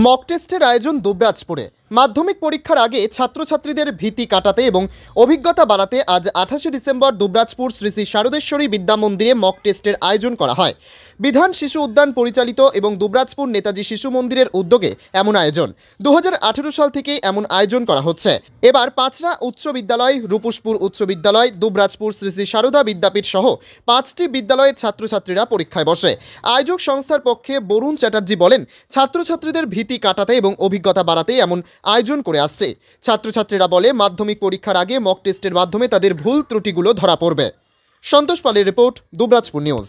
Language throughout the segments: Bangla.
মক টেস্টের আয়োজন দুবরাজপুরে। মাধ্যমিক পরীক্ষার আগে ছাত্রছাত্রীদের ভীতি কাটাতে এবং অভিজ্ঞতা বাড়াতে আজ 28 ডিসেম্বর দুবরাজপুর শ্রী শ্রী শারদেশ্বরী বিদ্যা মন্দিরে মক টেস্টের আয়োজন করা হয়। বিধান শিশু উদ্যান পরিচালিত এবং দুবরাজপুর নেতাজি শিশু মন্দিরের উদ্যোগে এমন আয়োজন 2018 সাল থেকে এমন আয়োজন করা হচ্ছে। এবার পাঁচরা উচ্চ বিদ্যালয়, রূপুসপুর উচ্চ বিদ্যালয়, দুবরাজপুর শ্রী শ্রী সারদা বিদ্যাপীঠ সহ 5টি বিদ্যালয়ের ছাত্রছাত্রীরা পরীক্ষায় বসে। আয়োজক সংস্থার পক্ষে বরুণ চ্যাটার্জি বলেন, ছাত্রছাত্রীদের ভীতি কাটাতে এবং অভিজ্ঞতা বাড়াতে এমন আয়োজন করে আসছে। ছাত্রছাত্রীরা বলে মাধ্যমিক পরীক্ষার আগে মক টেস্টের মাধ্যমে তাদের ভুল ত্রুটিগুলো ধরা পড়বে। সন্তোষ পালের রিপোর্ট, দুবরাজপুর নিউজ।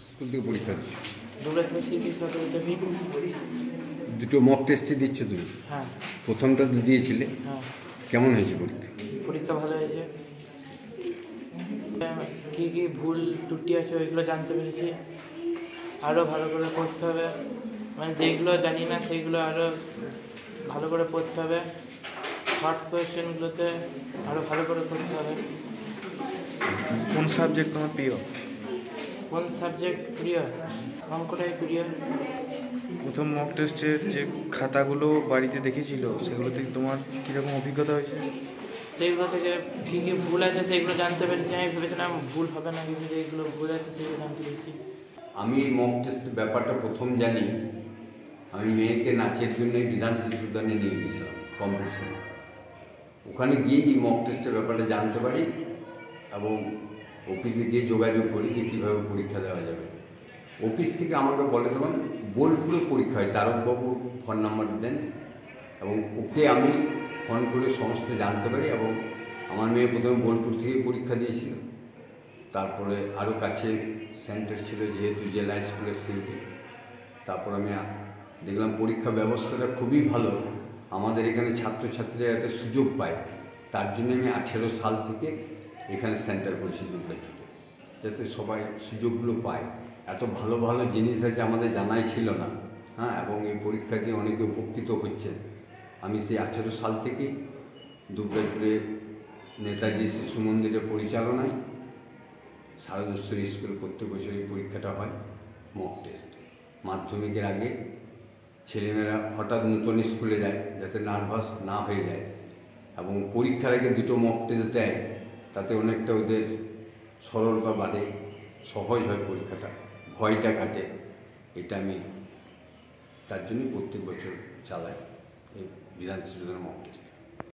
দুটো মক টেস্টই দিচ্ছ তুমি? হ্যাঁ। প্রথমটা দিয়েছিলে? হ্যাঁ। কেমন হয়েছে পরীক্ষা? পরীক্ষা ভালো হয়েছে। কী কী ভুল ত্রুটি আছে ওইগুলো জানতে পেরেছি। আরও ভালো করে পড়তে হবে, মানে যেগুলো জানি না সেইগুলো আরও ভালো করে পড়তে হবে। শর্ট কোয়েশ্চেনগুলোতে আরও ভালো করে পড়তে হবে। কোন সাবজেক্ট তোমার প্রিয়? কোন সাবজেক্ট প্রিয়? অঙ্কটাই প্রিয়। প্রথম মক টেস্টের যে খাতাগুলো বাড়িতে দেখেছিল সেগুলো থেকে তোমার কীরকম অভিজ্ঞতা হয়েছে? সেইগুলো থেকে কী কী ভুল আছে সেগুলো জানতে পেরেছি। আমি ভেবেছিলাম ভুল হবে না, কিন্তু যেগুলো ভুল আছে সেগুলো জানতে পেরেছি। আমি মক টেস্টের ব্যাপারটা প্রথম জানি, আমি মেয়েকে নাচের জন্যই বিধান শিশু উদ্যানে নিয়ে গিয়েছিলাম কম্পিটিশানে। ওখানে গিয়ে এই মক টেস্টের ব্যাপারটা জানতে পারি এবং অফিসে গিয়ে যোগাযোগ করি যে কীভাবে পরীক্ষা দেওয়া যাবে। অফিস থেকে আমাকে বলে দেবেন বোলপুরে পরীক্ষা হয়, তারকবাবুর ফোন নাম্বার দেন এবং ওকে আমি ফোন করে সমস্ত জানতে পারি। এবং আমার মেয়ে প্রথমে বোলপুর থেকে পরীক্ষা দিয়েছিল, তারপরে আরও কাছে সেন্টার ছিল যেহেতু জেলা স্কুলের সিউটি। তারপর আমি দেখলাম পরীক্ষা ব্যবস্থাটা খুবই ভালো, আমাদের এখানে ছাত্রছাত্রীরা যাতে সুযোগ পায় তার জন্য আমি 18 সাল থেকে এখানে সেন্টার করেছি দুবরাজপুরে, যাতে সবাই সুযোগগুলো পায়। এত ভালো ভালো জিনিস আছে আমাদের জানাই ছিল না, হ্যাঁ, এবং এই পরীক্ষা দিয়ে অনেকে উপকৃত হচ্ছে। আমি সেই 18 সাল থেকে দুবরাজপুরে নেতাজি শিশু মন্দিরের পরিচালনায় শারদেশ্বরী স্কুল প্রত্যেক বছর এই পরীক্ষাটা হয় মক টেস্ট। মাধ্যমিকের আগে ছেলেমেয়েরা হঠাৎ নতুন স্কুলে যায় যাতে নার্ভাস না হয়ে যায়, এবং পরীক্ষার আগে দুটো মক টেস্ট দেয়, তাতে অনেকটা ওদের সরলতা বাড়ে, সহজ হয় পরীক্ষাটা, ভয়টা কাটে। এটা আমি তার জন্যই প্রত্যেক বছর চালাই এই বিধান শিশু উদ্যানের মক টেস্ট।